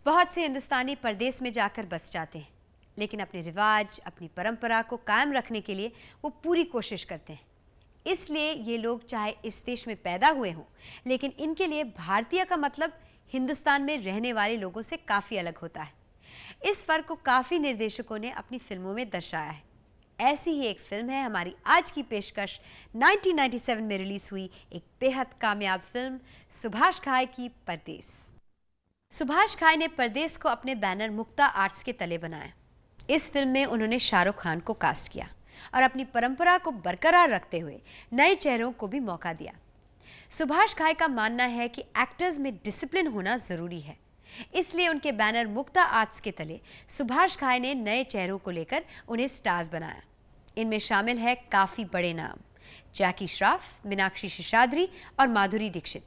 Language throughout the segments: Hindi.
बहुत से हिंदुस्तानी परदेश में जाकर बस जाते हैं, लेकिन अपने रिवाज, अपनी परंपरा को कायम रखने के लिए वो पूरी कोशिश करते हैं। इसलिए ये लोग चाहे इस देश में पैदा हुए हों, लेकिन इनके लिए भारतीय का मतलब हिंदुस्तान में रहने वाले लोगों से काफ़ी अलग होता है। इस फर्क को काफ़ी निर्देशकों ने अपनी फिल्मों में दर्शाया है। ऐसी ही एक फिल्म है हमारी आज की पेशकश 1997 में रिलीज हुई एक बेहद कामयाब फिल्म सुभाष घाई की परदेस। सुभाष घाई ने परदेस को अपने बैनर मुक्ता आर्ट्स के तले बनाया। इस फिल्म में उन्होंने शाहरुख खान को कास्ट किया और अपनी परंपरा को बरकरार रखते हुए नए चेहरों को भी मौका दिया। सुभाष घाई का मानना है कि एक्टर्स में डिसिप्लिन होना जरूरी है, इसलिए उनके बैनर मुक्ता आर्ट्स के तले सुभाष घाई ने नए चेहरों को लेकर उन्हें स्टार्स बनाया। इनमें शामिल है काफी बड़े नाम, जैकी श्रॉफ, मीनाक्षी शेषाद्री और माधुरी दीक्षित।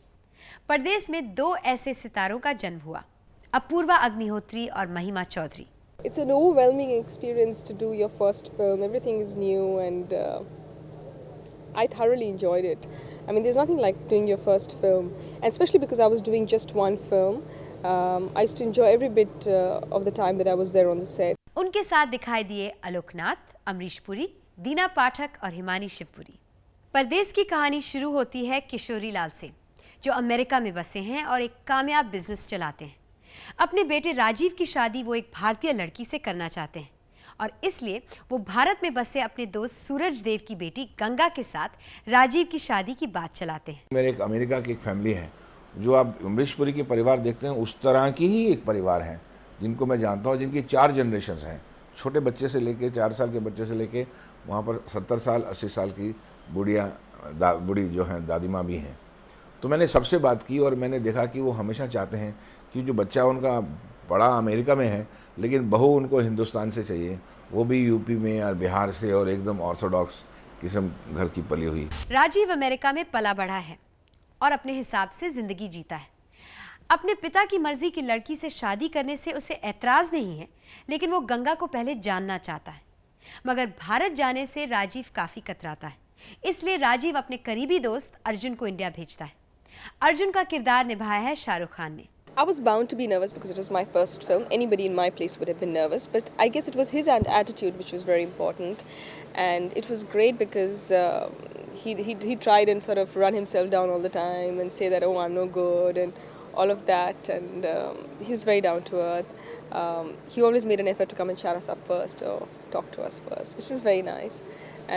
परदेस में दो ऐसे सितारों का जन्म हुआ, अपूर्वा अग्निहोत्री और महिमा Chaudhary. It's an overwhelming experience to do your first film. Everything is new and I thoroughly enjoyed it. I mean, there's nothing like doing your first film, and especially because I was doing just one film. I used to enjoy every bit of the time that I was there on the set. उनके साथ दिखाई दिए आलोकनाथ, अमरीश पुरी, दीना पाठक और हिमानी शिवपुरी। परदेस की कहानी शुरू होती है किशोरी लाल से, जो अमेरिका में बसे हैं और एक कामयाब बिजनेस चलाते हैं। अपने बेटे राजीव की शादी वो एक भारतीय लड़की से करना चाहते हैं और इसलिए वो भारत में बसे अपने दोस्त सूरज देव की बेटी गंगा के साथ राजीव की शादी की बात चलाते हैं। मेरे एक अमेरिका की एक फैमिली है, जो आप अमरीश पुरी के परिवार देखते हैं उस तरह की ही एक परिवार है, जिनको मैं जानता हूँ, जिनकी 4 जनरेशन हैं, छोटे बच्चे से लेके 4 साल के बच्चे से लेके वहाँ पर 70 साल 80 साल की बूढ़ी जो हैं दादी माँ भी हैं। तो मैंने सबसे बात की और मैंने देखा कि वो हमेशा चाहते हैं कि जो बच्चा उनका बड़ा अमेरिका में है, लेकिन बहू उनको हिंदुस्तान से चाहिए, वो भी यूपी में और बिहार से, और एकदम ऑर्थोडॉक्स किस्म घर की पली हुई। राजीव अमेरिका में पला बढ़ा है और अपने हिसाब से जिंदगी जीता है। अपने पिता की मर्जी की लड़की से शादी करने से उसे ऐतराज नहीं है, लेकिन वो गंगा को पहले जानना चाहता है। मगर भारत जाने से राजीव काफी कतराता है, इसलिए राजीव अपने करीबी दोस्त अर्जुन को इंडिया भेजता है। अर्जुन का किरदार निभाया है शाहरुख खान ने। I was bound to be nervous because it was my first film. Anybody in my place would have been nervous, but I guess it was his attitude which was very important, and it was great because he tried and sort of run himself down all the time and say that, oh, I'm no good and all of that, and he was very down to earth. He always made an effort to come and chat us up first or talk to us first, which was very nice,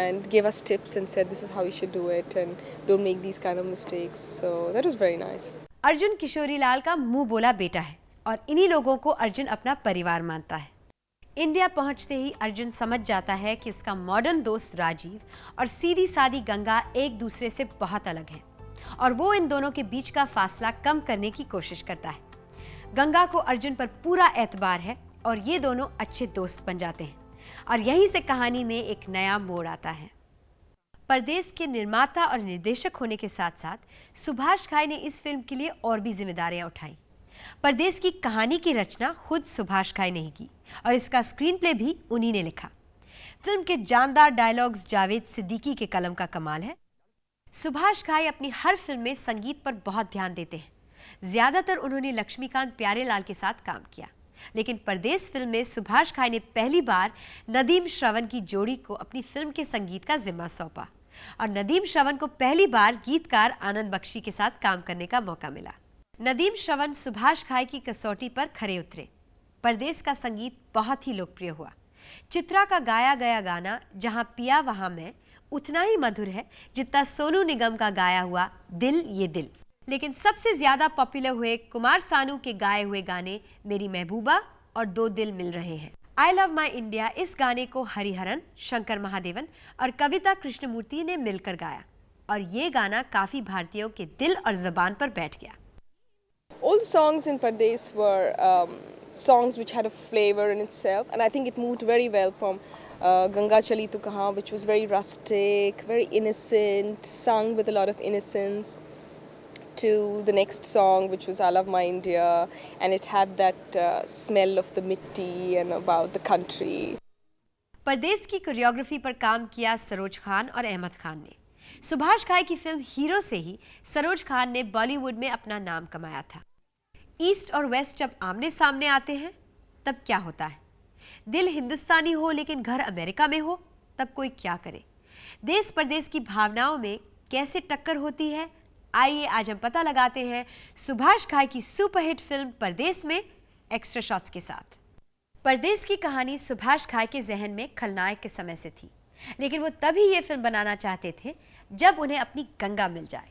and gave us tips and said this is how you should do it and don't make these kind of mistakes. So that was very nice. Arjun Kishori Lal का मुंह बोला बेटा है और इन्हीं लोगों को अर्जुन अपना परिवार मानता है। इंडिया पहुंचते ही अर्जुन समझ जाता है कि उसका मॉडर्न दोस्त राजीव और सीधी सादी गंगा एक दूसरे से बहुत अलग हैं और वो इन दोनों के बीच का फासला कम करने की कोशिश करता है। गंगा को अर्जुन पर पूरा एतबार है और ये दोनों अच्छे दोस्त बन जाते हैं और यहीं से कहानी में एक नया मोड़ आता है। परदेस के निर्माता और निर्देशक होने के साथ साथ सुभाष घाई ने इस फिल्म के लिए और भी जिम्मेदारियां उठाई। परदेस की कहानी की रचना खुद सुभाष घाई ने ही की और इसका स्क्रीन प्ले भी उन्हीं ने लिखा। फिल्म के जानदार डायलॉग्स जावेद सिद्दीकी के कलम का कमाल है। सुभाष घाई अपनी हर फिल्म में संगीत पर बहुत ध्यान देते हैं। ज्यादातर उन्होंने लक्ष्मीकांत प्यारेलाल के साथ काम किया, लेकिन परदेस फिल्म में सुभाष घाई ने पहली बार नदीम श्रवण की जोड़ी को अपनी फिल्म के संगीत का जिम्मा सौंपा और नदीम श्रवण को पहली बार गीतकार आनंद बख्शी के साथ काम करने का मौका मिला। नदीम श्रवण सुभाष घाई की कसौटी पर खरे उतरे। परदेस का संगीत बहुत ही लोकप्रिय हुआ। चित्रा का गाया गया गाना जहां पिया वहां मैं उतना ही मधुर है जितना सोनू निगम का गाया हुआ दिल ये दिल। लेकिन सबसे ज्यादा पॉपुलर हुए कुमार सानू के गाए हुए गाने मेरी महबूबा और दो दिल मिल रहे हैं। आई लव माई इंडिया, इस गाने को हरिहरन, शंकर महादेवन और कविता कृष्णमूर्ति ने मिलकर गाया और ये गाना काफी भारतीयों के दिल और जबान पर बैठ गया। All the songs in Pardes were songs which had a flavor in itself, and I think it moved very well from Ganga Chali Tu Kahan, which was very rustic, very innocent, sung with a lot of innocence, to the next song which was I Love My India, and it had that smell of the mitti and about the country. परदेस की कोरियोग्राफी पर काम किया सरोज खान और अहमद खान ने। सुभाष घाई की फिल्म हीरो से ही सरोज खान ने बॉलीवुड में अपना नाम कमाया था। ईस्ट और वेस्ट जब आमने सामने आते हैं तब क्या होता है? दिल हिंदुस्तानी हो लेकिन घर अमेरिका में हो तब कोई क्या करे? देश परदेश की भावनाओं में कैसे टक्कर होती है? आइए आज हम पता लगाते हैं सुभाष घाई की सुपरहिट फिल्म परदेश में एक्स्ट्रा शॉट्स के साथ। परदेश की कहानी सुभाष घाई के जहन में खलनायक के समय से थी, लेकिन वो तभी ये फिल्म बनाना चाहते थे जब उन्हें अपनी गंगा मिल जाए।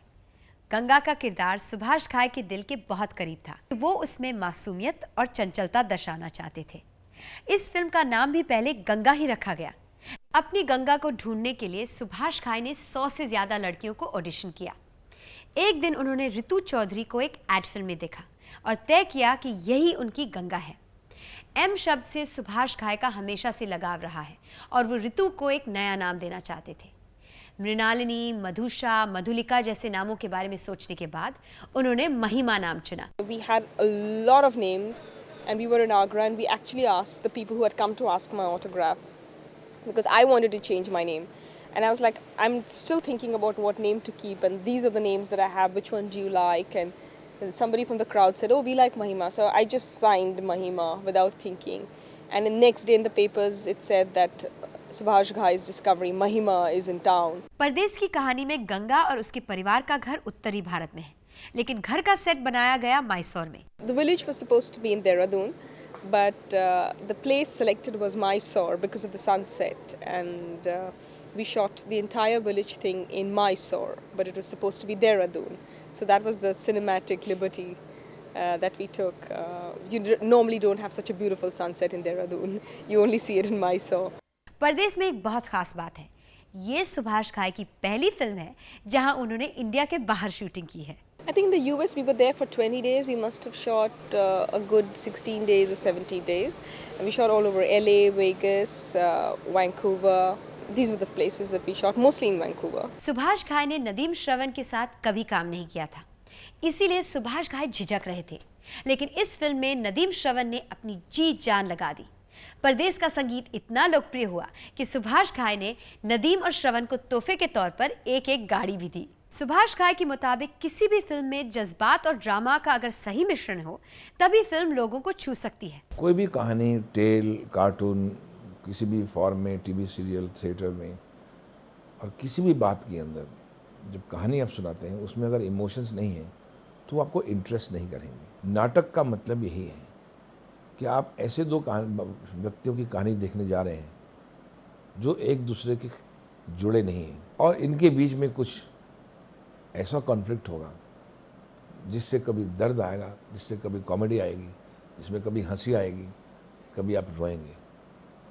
गंगा का किरदार सुभाष घाई के दिल के बहुत करीब था। वो उसमें मासूमियत और चंचलता दर्शाना चाहते थे। इस फिल्म का नाम भी पहले गंगा ही रखा गया। अपनी गंगा को ढूंढने के लिए सुभाष घाई ने 100 से ज्यादा लड़कियों को ऑडिशन किया। एक दिन उन्होंने रितु चौधरी को एक एड फिल्म में देखा और तय किया कि यही उनकी गंगा है। एम शब्द से सुभाष घाई का हमेशा से लगाव रहा है और वो रितु को एक नया नाम देना चाहते थे। मृणालिनी, मधुषा, मधुलिका जैसे नामों के बारे में सोचने के बाद उन्होंने महिमा नाम चुना। We had a lot of names and we were in Agra and we actually asked the people who had come to ask my autograph because I wanted to change my name. And I was like, I'm still thinking about what name to keep and these are the names that I have, which one do you like? And somebody from the crowd said, oh, we like Mahima. So I just signed Mahima without thinking. And the next day in the papers it said that Subhash Ghai's discovery, Mahima is in town. परदेश की कहानी में गंगा और उसके परिवार का घर उत्तरी भारत में है, लेकिन घर का सेट बनाया गया मैसूर में। The village was supposed to be in Dehradun, but the place selected was Mysore because of the sunset, and we shot the entire village thing in Mysore, but it was supposed to be Dehradun. So that was the cinematic liberty that we took. You normally don't have such a beautiful sunset in Dehradun. You only see it in Mysore. परदेश में एक बहुत खास बात है, ये सुभाष घाई की पहली फिल्म है जहां उन्होंने इंडिया के बाहर शूटिंग की है। I think in the US we were there for 20 days. We must have shot a good 16 days or 17 days. And we shot all over LA, Vegas, Vancouver. These were the places that we shot, mostly in Vancouver. Subhash घाई ने नदीम श्रवण के साथ कभी काम नहीं किया था, इसीलिए सुभाष घाई झिझक रहे थे। लेकिन इस फिल्म में नदीम श्रवण ने अपनी जी जान लगा दी। परदेश का संगीत इतना लोकप्रिय हुआ कि सुभाष घाई ने नदीम और श्रवण को तोहफे के तौर पर एक गाड़ी भी दी। सुभाष घाई के मुताबिक किसी भी फिल्म में जज्बात और ड्रामा का अगर सही मिश्रण हो तभी फिल्म लोगों को छू सकती है। कोई भी कहानी, टेल, कार्टून, किसी भी फॉर्म में, टीवी सीरियल, थिएटर में और किसी भी बात के अंदर जब कहानी आप सुनाते हैं उसमें अगर इमोशंस नहीं है तो आपको इंटरेस्ट नहीं करेंगे। नाटक का मतलब यही है कि आप ऐसे दो व्यक्तियों की कहानी देखने जा रहे हैं जो एक दूसरे के जुड़े नहीं हैं और इनके बीच में कुछ ऐसा कॉन्फ्लिक्ट होगा जिससे कभी दर्द आएगा, जिससे कभी कॉमेडी आएगी, जिसमें कभी हंसी आएगी, कभी आप रोएंगे।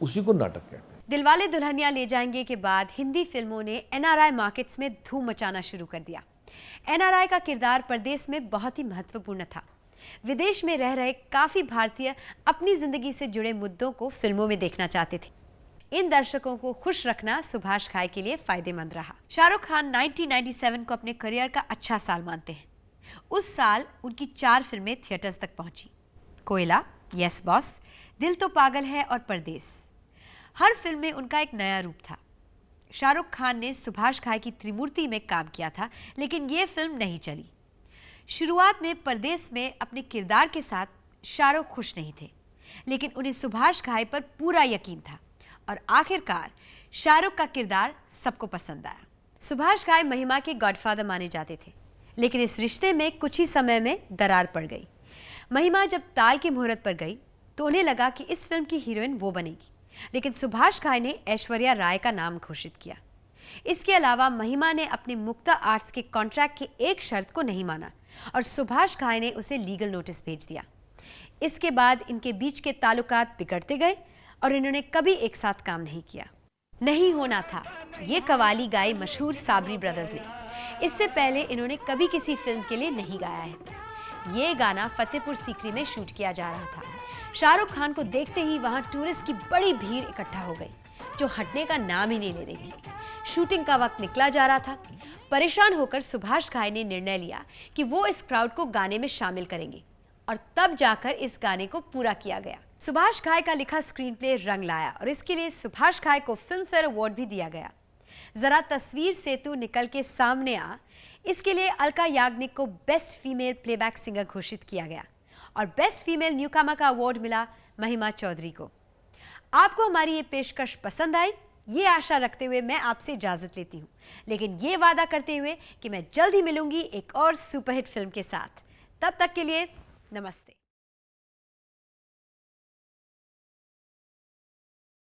उसी को नाटक कहते हैं। दिलवाले दुल्हनिया ले जाएंगे के बाद हिंदी फिल्मों ने एनआरआई मार्केट्स में धूम मचाना शुरू कर दिया। एनआरआई का किरदार परदेश में बहुत ही महत्वपूर्ण था। विदेश में रह रहे काफी भारतीय अपनी जिंदगी से जुड़े मुद्दों को फिल्मों में देखना चाहते थे। इन दर्शकों को खुश रखना सुभाष घाई के लिए फायदेमंद रहा। शाहरुख खान 1997 को अपने करियर का अच्छा साल मानते हैं। उस साल उनकी 4 फिल्में थिएटर्स तक पहुंची। कोयला, यस बॉस, दिल तो पागल है और परदेश। हर फिल्म में उनका एक नया रूप था। शाहरुख खान ने सुभाष घाई की त्रिमूर्ति में काम किया था, लेकिन ये फिल्म नहीं चली। शुरुआत में परदेश में अपने किरदार के साथ शाहरुख खुश नहीं थे, लेकिन उन्हें सुभाष घाई पर पूरा यकीन था और आखिरकार शाहरुख का किरदार सबको पसंद आया। सुभाष घाई महिमा के गॉडफादर माने जाते थे, लेकिन इस रिश्ते में कुछ ही समय में दरार पड़ गई। महिमा जब ताल की मुहूर्त पर गई तो उन्हें लगा कि इस फिल्म की हीरोइन वो बनेगी, लेकिन सुभाष घाई ने ऐश्वर्या राय का नाम घोषित किया। इसके अलावा महिमा ने अपने मुक्ता आर्ट्स के कॉन्ट्रैक्ट की एक शर्त को नहीं माना और सुभाष घाई ने उसे लीगल नोटिस भेज दिया। इसके बाद इनके बीच के ताल्लुकात बिगड़ते गए और इन्होंने कभी एक साथ काम नहीं किया। नहीं होना था, ये कवाली गाई मशहूर साबरी ब्रदर्स ने। इससे पहले इन्होंने कभी किसी फिल्म के लिए नहीं गाया है। ये गाना फतेहपुर सीकरी में शूट किया जा रहा था। शाहरुख खान को देखते ही वहां टूरिस्ट की बड़ी भीड़ इकट्ठा हो गई, जो हटने का नाम ही नहीं ले रही थी। शूटिंग का वक्त निकला जा रहा था। परेशान होकर सुभाष घाई ने निर्णय लिया कि वो इस क्राउड को गाने में शामिल करेंगे और तब जाकर इस गाने को पूरा किया गया। सुभाष घाई का लिखा स्क्रीन प्ले रंग लाया और इसके लिए सुभाष घाई को फिल्म फेयर अवार्ड भी दिया गया। जरा तस्वीर से तू निकल के सामने आ, इसके लिए अलका याग्निक को बेस्ट फीमेल प्लेबैक सिंगर घोषित किया गया और बेस्ट फीमेल न्यूकमर का अवार्ड मिला महिमा चौधरी को। आपको हमारी ये पेशकश पसंद आई, ये आशा रखते हुए मैं आपसे इजाजत लेती हूं, लेकिन ये वादा करते हुए कि मैं जल्द ही मिलूंगी एक और सुपरहिट फिल्म के साथ। तब तक के लिए नमस्ते।